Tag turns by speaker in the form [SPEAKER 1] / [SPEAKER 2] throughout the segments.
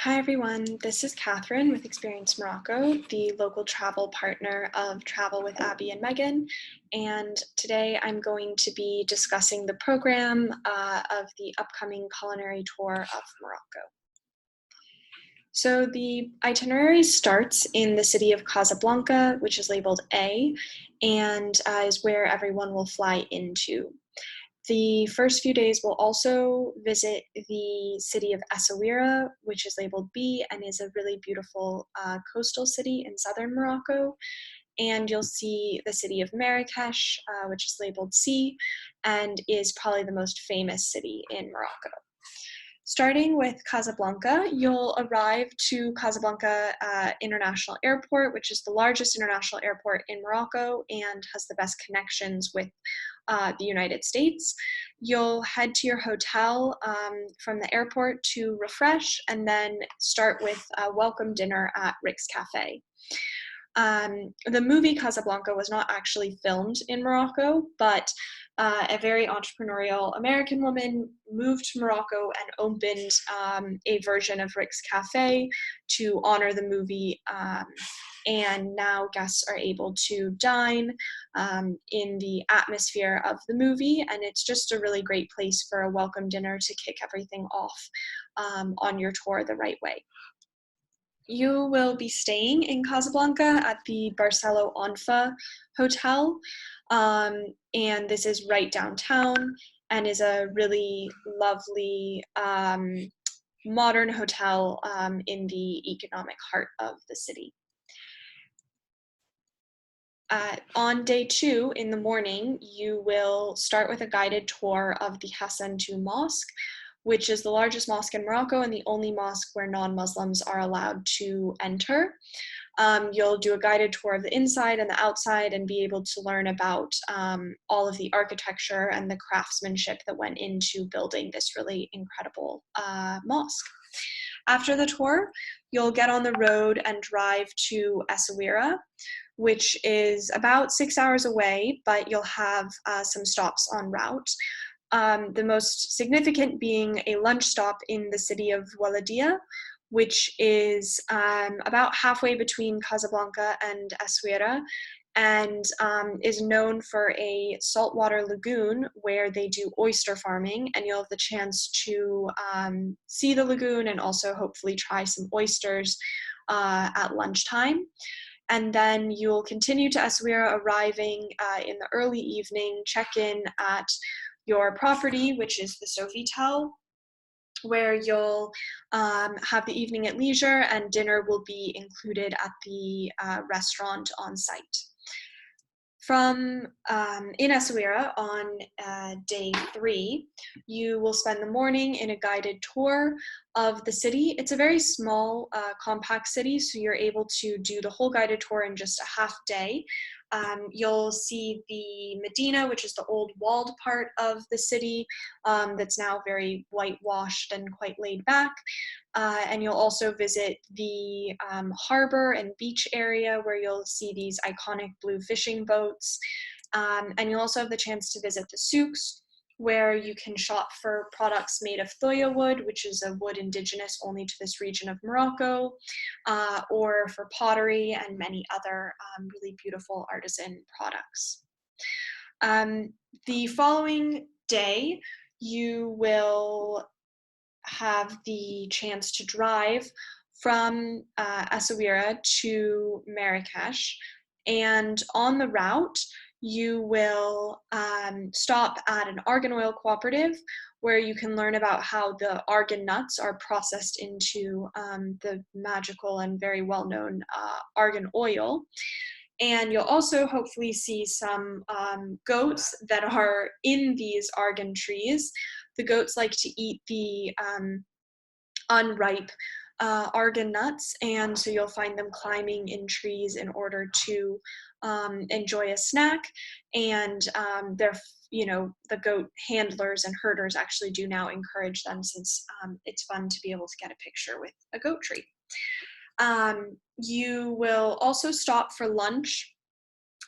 [SPEAKER 1] Hi everyone, this is Catherine with Experience Morocco, the local travel partner of Travel with Abby and Megan. And today I'm going to be discussing the program of the upcoming culinary tour of Morocco. So the itinerary starts in the city of Casablanca, which is labeled A, and is where everyone will fly into. The first few days we'll also visit the city of Essaouira, which is labeled B and is a really beautiful coastal city in southern Morocco. And you'll see the city of Marrakesh, which is labeled C and is probably the most famous city in Morocco. Starting with Casablanca, you'll arrive to Casablanca International Airport, which is the largest international airport in Morocco and has the best connections with the United States. You'll head to your hotel from the airport to refresh and then start with a welcome dinner at Rick's Cafe. The movie Casablanca was not actually filmed in Morocco, but a very entrepreneurial American woman moved to Morocco and opened a version of Rick's Cafe to honor the movie. And now guests are able to dine in the atmosphere of the movie, and it's just a really great place for a welcome dinner to kick everything off on your tour the right way. You will be staying in Casablanca at the Barcelo Onfa Hotel, and this is right downtown and is a really lovely modern hotel in the economic heart of the city. On day 2 in the morning, you will start with a guided tour of the Hassan II Mosque, which is the largest mosque in Morocco and the only mosque where non-Muslims are allowed to enter. You'll do a guided tour of the inside and the outside and be able to learn about all of the architecture and the craftsmanship that went into building this really incredible mosque. After the tour, you'll get on the road and drive to Essaouira, which is about 6 hours away, but you'll have some stops en route. The most significant being a lunch stop in the city of Waladia, which is about halfway between Casablanca and Essaouira, and is known for a saltwater lagoon where they do oyster farming, and you'll have the chance to see the lagoon and also hopefully try some oysters at lunchtime. And then you'll continue to Essaouira, arriving in the early evening, check in at your property, which is the Sofitel, where you'll have the evening at leisure, and dinner will be included at the restaurant on site. From in Essaouira on day 3, you will spend the morning in a guided tour of the city. It's a very small, compact city, so you're able to do the whole guided tour in just a half day. You'll see the Medina, which is the old walled part of the city that's now very whitewashed and quite laid back. And you'll also visit the harbor and beach area where you'll see these iconic blue fishing boats. And you'll also have the chance to visit the souks, where you can shop for products made of thoya wood, which is a wood indigenous only to this region of Morocco, or for pottery and many other really beautiful artisan products. The following day, you will have the chance to drive from Essaouira to Marrakesh, and on the route, you will stop at an argan oil cooperative where you can learn about how the argan nuts are processed into the magical and very well-known argan oil. And you'll also hopefully see some goats that are in these argan trees. The goats like to eat the unripe argan nuts, and so you'll find them climbing in trees in order to enjoy a snack. And they're, the goat handlers and herders actually do now encourage them, since it's fun to be able to get a picture with a goat tree. You will also stop for lunch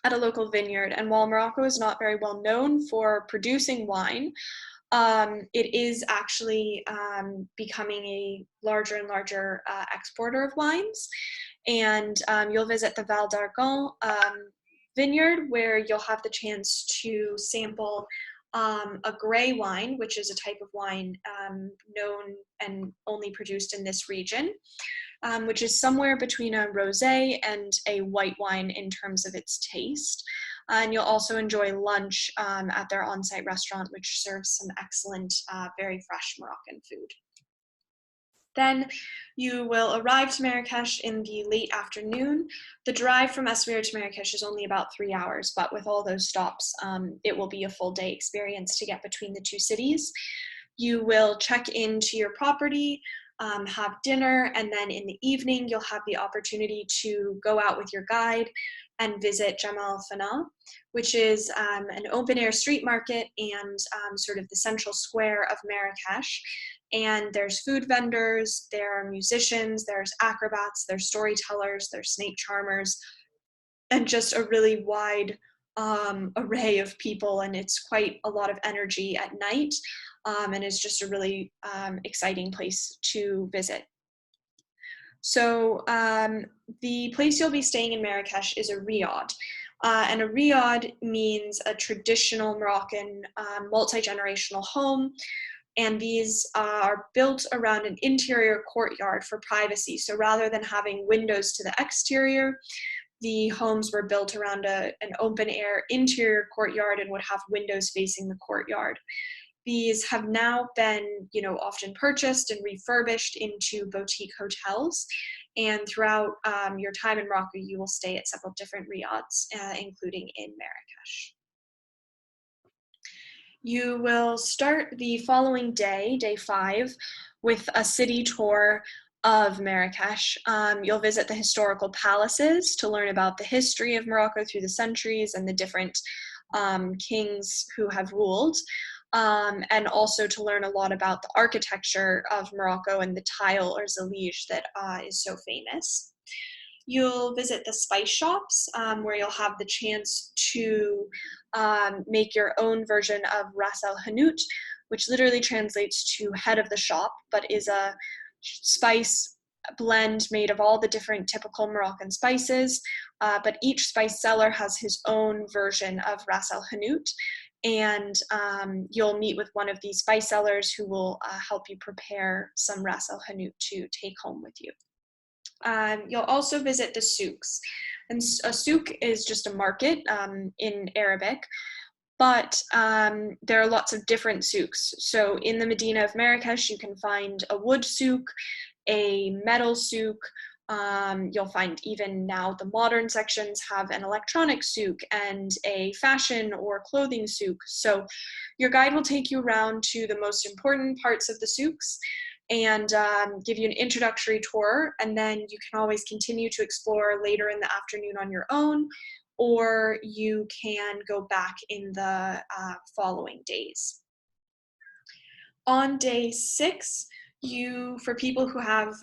[SPEAKER 1] at a local vineyard, and while Morocco is not very well known for producing wine, It is actually becoming a larger and larger exporter of wines. And you'll visit the Val d'Argon vineyard, where you'll have the chance to sample a gray wine, which is a type of wine known and only produced in this region, which is somewhere between a rosé and a white wine in terms of its taste. And you'll also enjoy lunch at their on-site restaurant, which serves some excellent, very fresh Moroccan food. Then you will arrive to Marrakesh in the late afternoon. The drive from Essaouira to Marrakesh is only about 3 hours, but with all those stops, it will be a full day experience to get between the two cities. You will check into your property, have dinner, and then in the evening, you'll have the opportunity to go out with your guide and visit Jamal Fana, which is an open air street market and sort of the central square of Marrakesh. And there's food vendors, there are musicians, there's acrobats, there's storytellers, there's snake charmers, and just a really wide array of people. And it's quite a lot of energy at night, and it's just a really exciting place to visit. So the place you'll be staying in Marrakesh is a riad. And a riad means a traditional Moroccan multi-generational home. And these are built around an interior courtyard for privacy. So rather than having windows to the exterior, the homes were built around an open air interior courtyard and would have windows facing the courtyard. These have now been, often purchased and refurbished into boutique hotels. And throughout your time in Morocco, you will stay at several different riads, including in Marrakesh. You will start the following day, day 5, with a city tour of Marrakesh. You'll visit the historical palaces to learn about the history of Morocco through the centuries and the different kings who have ruled, and also to learn a lot about the architecture of Morocco and the tile or zalij that is so famous. You'll visit the spice shops, where you'll have the chance to make your own version of Ras El Hanout, which literally translates to head of the shop, but is a spice blend made of all the different typical Moroccan spices. But each spice seller has his own version of Ras El Hanout. And you'll meet with one of these spice sellers who will help you prepare some Ras El Hanout to take home with you. You'll also visit the souks. And a souk is just a market in Arabic, but there are lots of different souks. So in the Medina of Marrakesh, you can find a wood souk, a metal souk. You'll find even now the modern sections have an electronic souk and a fashion or clothing souk. So your guide will take you around to the most important parts of the souks and give you an introductory tour, and then you can always continue to explore later in the afternoon on your own, or you can go back in the following days. On day 6, for people who have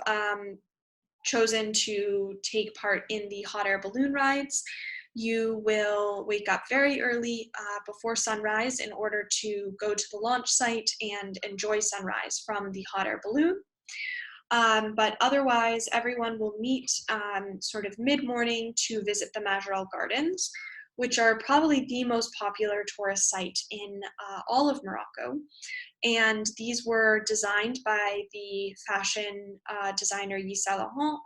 [SPEAKER 1] chosen to take part in the hot air balloon rides, you will wake up very early before sunrise in order to go to the launch site and enjoy sunrise from the hot air balloon. But otherwise, everyone will meet sort of mid-morning to visit the Majorelle Gardens, which are probably the most popular tourist site in all of Morocco. And these were designed by the fashion designer Yves Saint Laurent,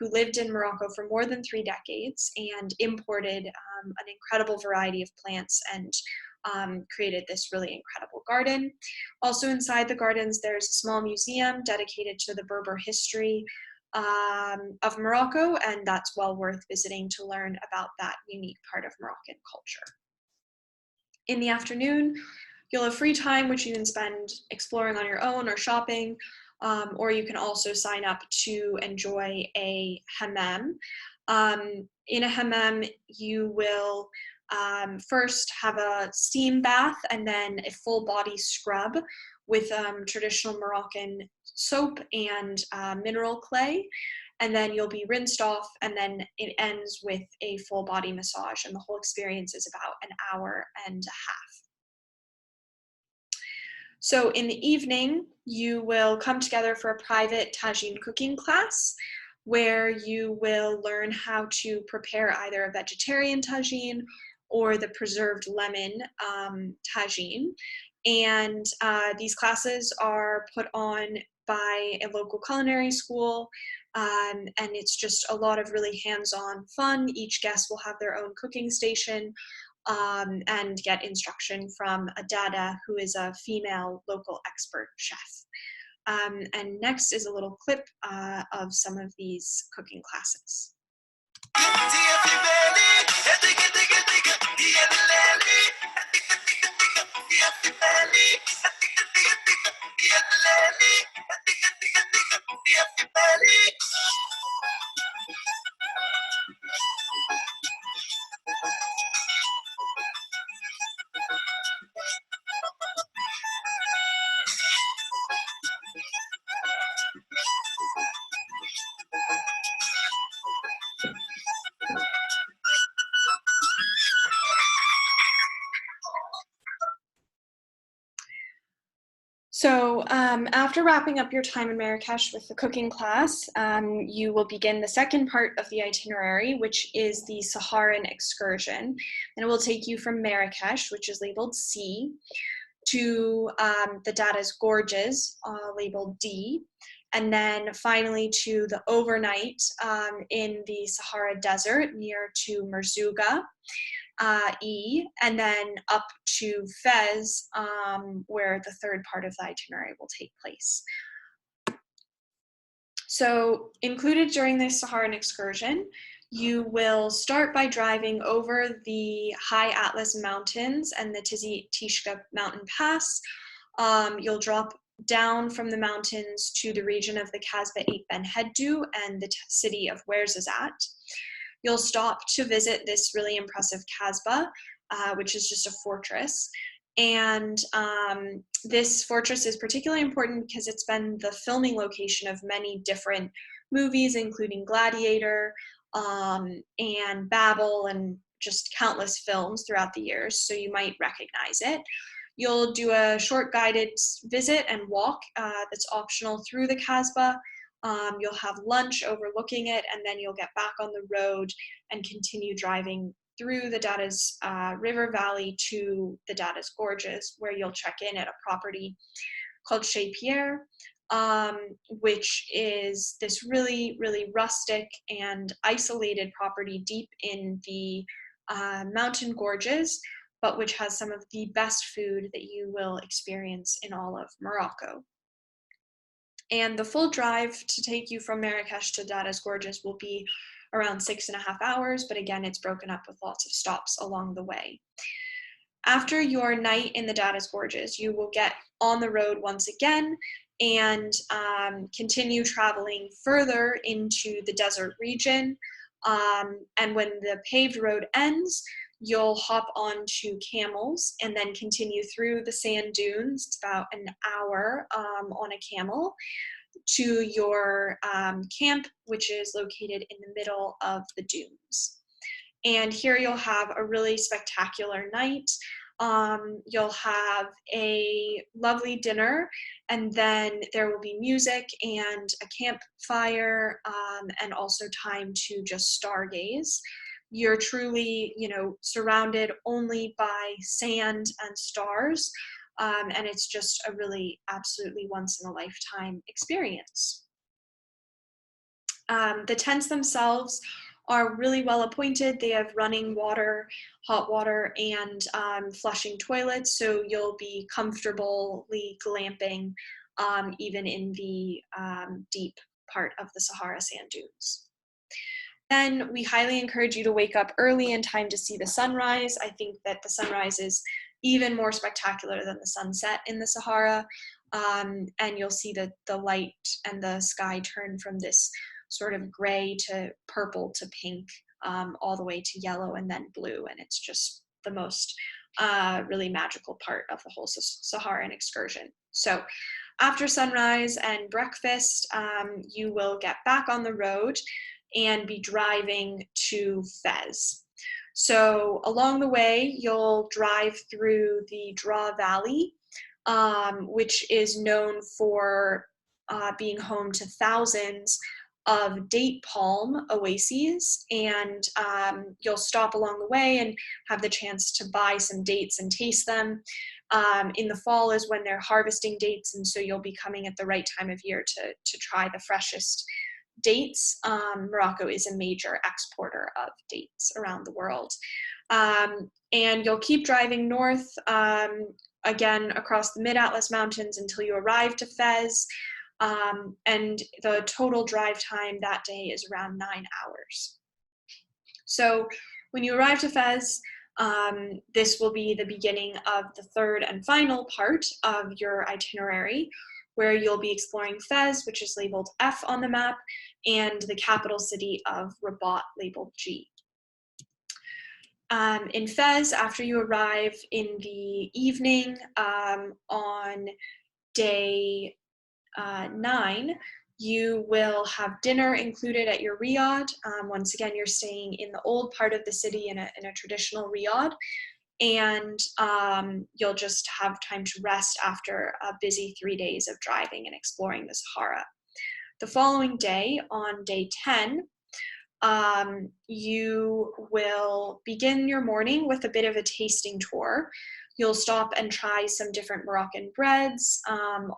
[SPEAKER 1] who lived in Morocco for more than 3 decades and imported an incredible variety of plants and created this really incredible garden. Also inside the gardens, there's a small museum dedicated to the Berber history of Morocco, and that's well worth visiting to learn about that unique part of Moroccan culture. In the afternoon, you'll have free time, which you can spend exploring on your own or shopping, or you can also sign up to enjoy a hammam. In a hammam, you will first have a steam bath and then a full body scrub with traditional Moroccan soap and mineral clay. And then you'll be rinsed off, and then it ends with a full body massage, and the whole experience is about an hour and a half. So in the evening, you will come together for a private tagine cooking class where you will learn how to prepare either a vegetarian tagine or the preserved lemon tagine. And these classes are put on by a local culinary school, and it's just a lot of really hands-on fun. Each guest will have their own cooking station, and get instruction from a dada who is a female local expert chef. And next is a little clip of some of these cooking classes. So after wrapping up your time in Marrakesh with the cooking class, you will begin the second part of the itinerary, which is the Saharan excursion. And it will take you from Marrakesh, which is labeled C, to the Dada's Gorges, labeled D, and then finally to the overnight in the Sahara Desert near to Merzouga, E, and then up to Fez, where the third part of the itinerary will take place. So included during this Saharan excursion, you will start by driving over the High Atlas Mountains and the Tizi Tishka Mountain Pass. You'll drop down from the mountains to the region of the Kasbah 8 Ben Heddu and the city of Ouarzazate. You'll stop to visit this really impressive Kasbah, which is just a fortress. And this fortress is particularly important because it's been the filming location of many different movies, including Gladiator and Babel, and just countless films throughout the years, so you might recognize it. You'll do a short guided visit and walk that's optional through the Kasbah. You'll have lunch overlooking it, and then you'll get back on the road and continue driving through the Dada's River Valley to the Dada's Gorges, where you'll check in at a property called Chez Pierre, which is this really, really rustic and isolated property deep in the mountain gorges, but which has some of the best food that you will experience in all of Morocco. And the full drive to take you from Marrakesh to Dada's Gorges will be around 6.5 hours, but again, it's broken up with lots of stops along the way. After your night in the Dada's Gorges, you will get on the road once again and continue traveling further into the desert region. And when the paved road ends, you'll hop onto camels and then continue through the sand dunes. It's about an hour on a camel to your camp, which is located in the middle of the dunes. And here you'll have a really spectacular night. You'll have a lovely dinner, and then there will be music and a campfire, and also time to just stargaze. You're truly, surrounded only by sand and stars, and it's just a really absolutely once-in-a-lifetime experience. The tents themselves are really well appointed. They have running water, hot water, and flushing toilets, so you'll be comfortably glamping even in the deep part of the Sahara sand dunes. Then we highly encourage you to wake up early in time to see the sunrise. I think that the sunrise is even more spectacular than the sunset in the Sahara, and you'll see the light and the sky turn from this sort of gray to purple to pink, all the way to yellow and then blue, and it's just the most really magical part of the whole Saharan excursion. So after sunrise and breakfast, you will get back on the road and be driving to Fez. So along the way, you'll drive through the Dra Valley, which is known for being home to thousands of date palm oases, and you'll stop along the way and have the chance to buy some dates and taste them. In the fall is when they're harvesting dates, and so you'll be coming at the right time of year to try the freshest dates. Morocco is a major exporter of dates around the world. And you'll keep driving north, again across the Mid-Atlas Mountains until you arrive to Fez. And the total drive time that day is around 9 hours. So when you arrive to Fez, this will be the beginning of the third and final part of your itinerary, where you'll be exploring Fez, which is labeled F on the map, and the capital city of Rabat, labeled G. In Fez, after you arrive in the evening on day 9, you will have dinner included at your riad. Once again, you're staying in the old part of the city in a traditional riad, and you'll just have time to rest after a busy 3 days of driving and exploring the Sahara. The following day, on day 10, you will begin your morning with a bit of a tasting tour. You'll stop and try some different Moroccan breads,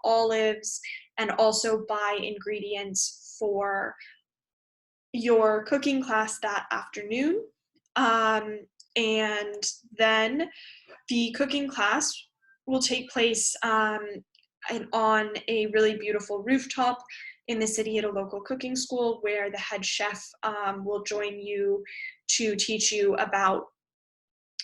[SPEAKER 1] olives, and also buy ingredients for your cooking class that afternoon. And then the cooking class will take place on a really beautiful rooftop in the city at a local cooking school, where the head chef will join you to teach you about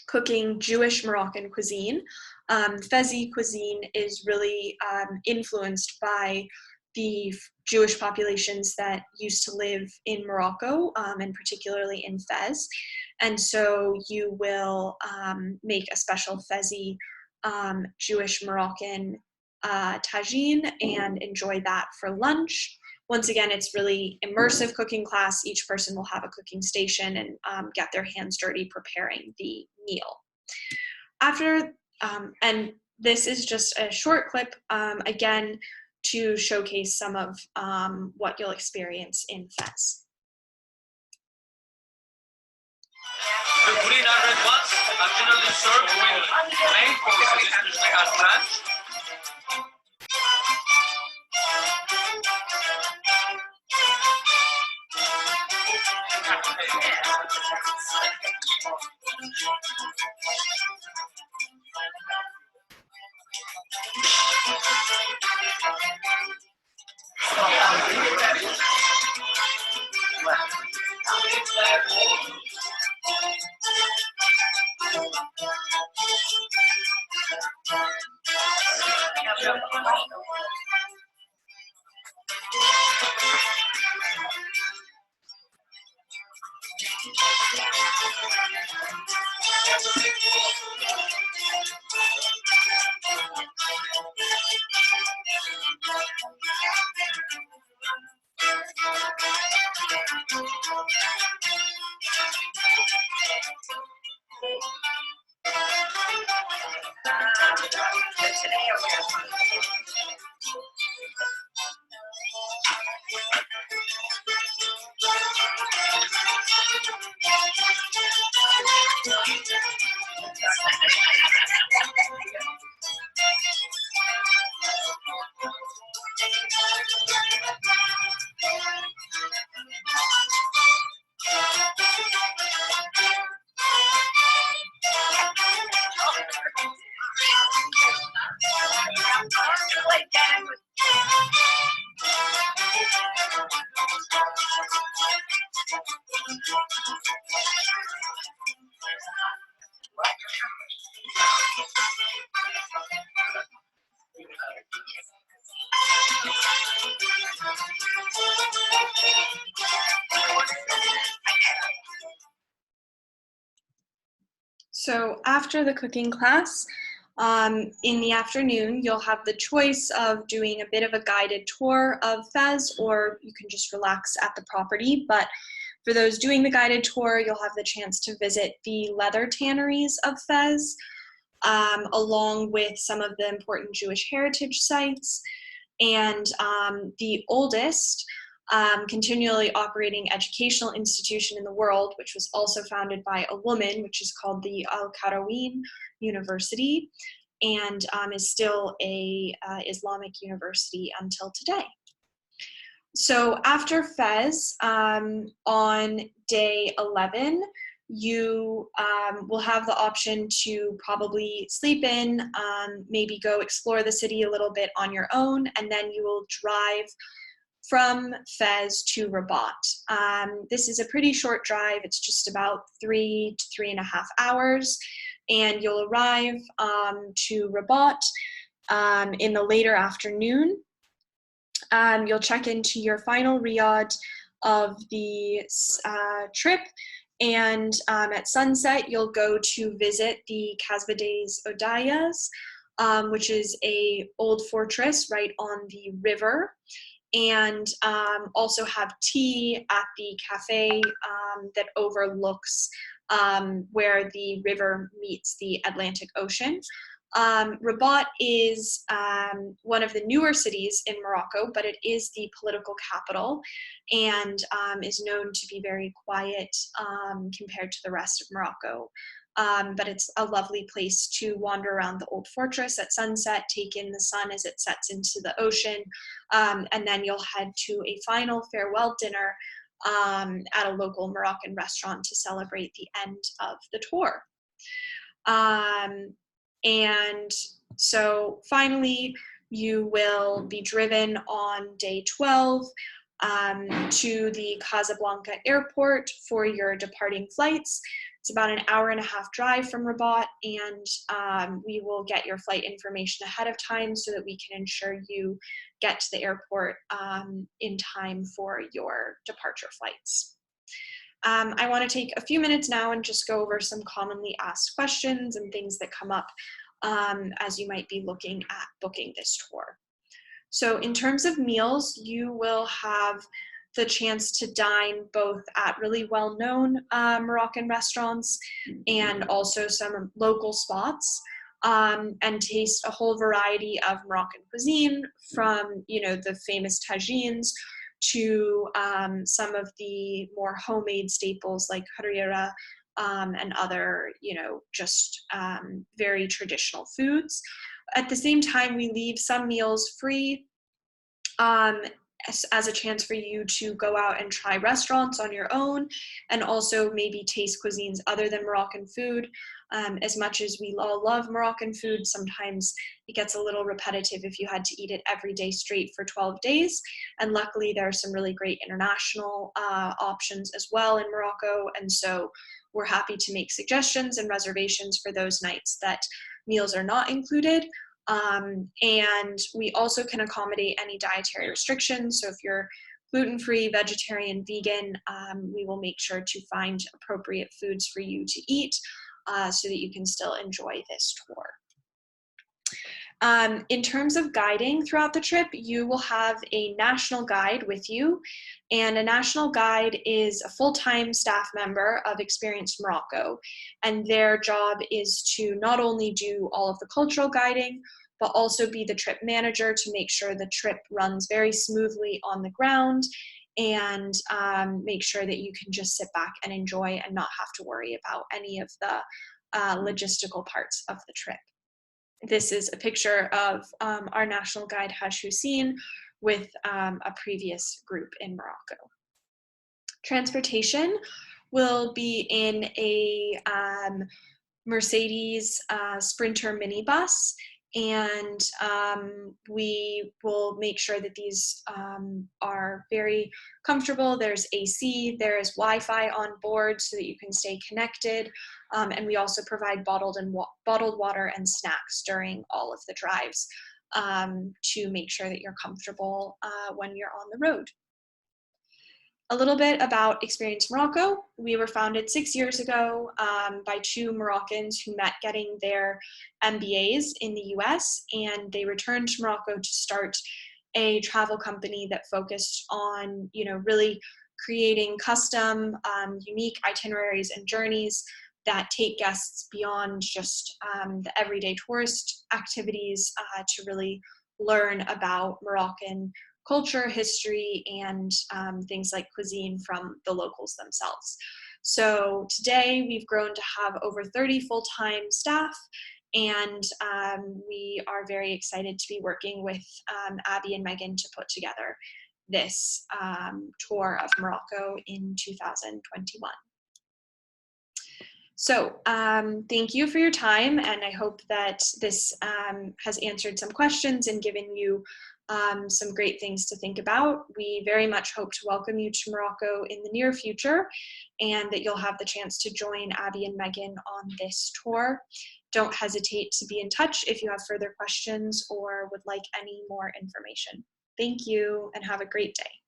[SPEAKER 1] cooking Jewish Moroccan cuisine. Fezi cuisine is really influenced by the Jewish populations that used to live in Morocco, and particularly in Fez. And so you will make a special Fezi Jewish Moroccan tagine and enjoy that for lunch. Once again, it's really immersive cooking class. Each person will have a cooking station and get their hands dirty preparing the meal. After, and this is just a short clip, again, to showcase some of what you'll experience in Fez.
[SPEAKER 2] The green and red ones are generally served with main courses, usually at lunch.
[SPEAKER 1] So after the cooking class, in the afternoon, you'll have the choice of doing a bit of a guided tour of Fez, or you can just relax at the property. But for those doing the guided tour, you'll have the chance to visit the leather tanneries of Fez. along with some of the important Jewish heritage sites. And the oldest continually operating educational institution in the world, which was also founded by a woman, which is called the Al Qarawiyyin University, and is still a Islamic university until today. So after Fez, on day 11, you will have the option to probably sleep in, maybe go explore the city a little bit on your own, and then you will drive from Fez to Rabat. This is a pretty short drive. It's just about 3 to 3.5 hours, and you'll arrive to Rabat in the later afternoon. You'll check into your final riad of the trip, and at sunset, you'll go to visit the Casbades Odayas, which is a old fortress right on the river, and also have tea at the cafe that overlooks where the river meets the Atlantic Ocean. Rabat is one of the newer cities in Morocco, but it is the political capital and is known to be very quiet compared to the rest of Morocco. But it's a lovely place to wander around the old fortress at sunset, take in the sun as it sets into the ocean, and then you'll head to a final farewell dinner at a local Moroccan restaurant to celebrate the end of the tour. And so finally, you will be driven on day 12 to the Casablanca airport for your departing flights. It's about an hour-and-a-half drive from Rabat, and we will get your flight information ahead of time so that we can ensure you get to the airport in time for your departure flights. I want to take a few minutes now and just go over some commonly asked questions and things that come up as you might be looking at booking this tour. So in terms of meals, you will have the chance to dine both at really well-known Moroccan restaurants and also some local spots, and taste a whole variety of Moroccan cuisine, from the famous tagines to some of the more homemade staples like harira and other just very traditional foods. At the same time, we leave some meals free as a chance for you to go out and try restaurants on your own, and also maybe taste cuisines other than Moroccan food. As much as we all love Moroccan food, sometimes it gets a little repetitive if you had to eat it every day straight for 12 days. And luckily, there are some really great international options as well in Morocco. And so we're happy to make suggestions and reservations for those nights that meals are not included. And we also can accommodate any dietary restrictions. So if you're gluten-free, vegetarian, vegan, we will make sure to find appropriate foods for you to eat so that you can still enjoy this tour. In terms of guiding throughout the trip, you will have a national guide with you, and a national guide is a full-time staff member of Experience Morocco, and their job is to not only do all of the cultural guiding, but also be the trip manager to make sure the trip runs very smoothly on the ground, and make sure that you can just sit back and enjoy and not have to worry about any of the logistical parts of the trip. This is a picture of our national guide, Haj Hussein, with a previous group in Morocco. Transportation will be in a Mercedes Sprinter minibus, and we will make sure that these are very comfortable. There's AC, there is Wi-Fi on board so that you can stay connected, and we also provide bottled water and snacks during all of the drives to make sure that you're comfortable when you're on the road. A little bit about Experience Morocco. We were founded 6 years ago by two Moroccans who met getting their MBAs in the US, and they returned to Morocco to start a travel company that focused on really creating custom, unique itineraries and journeys that take guests beyond just the everyday tourist activities to really learn about Moroccan culture, history, and things like cuisine from the locals themselves. So today we've grown to have over 30 full-time staff, and we are very excited to be working with Abby and Megan to put together this tour of Morocco in 2021. So thank you for your time, and I hope that this has answered some questions and given you some great things to think about. We very much hope to welcome you to Morocco in the near future, and that you'll have the chance to join Abby and Megan on this tour. Don't hesitate to be in touch if you have further questions or would like any more information. Thank you, and have a great day.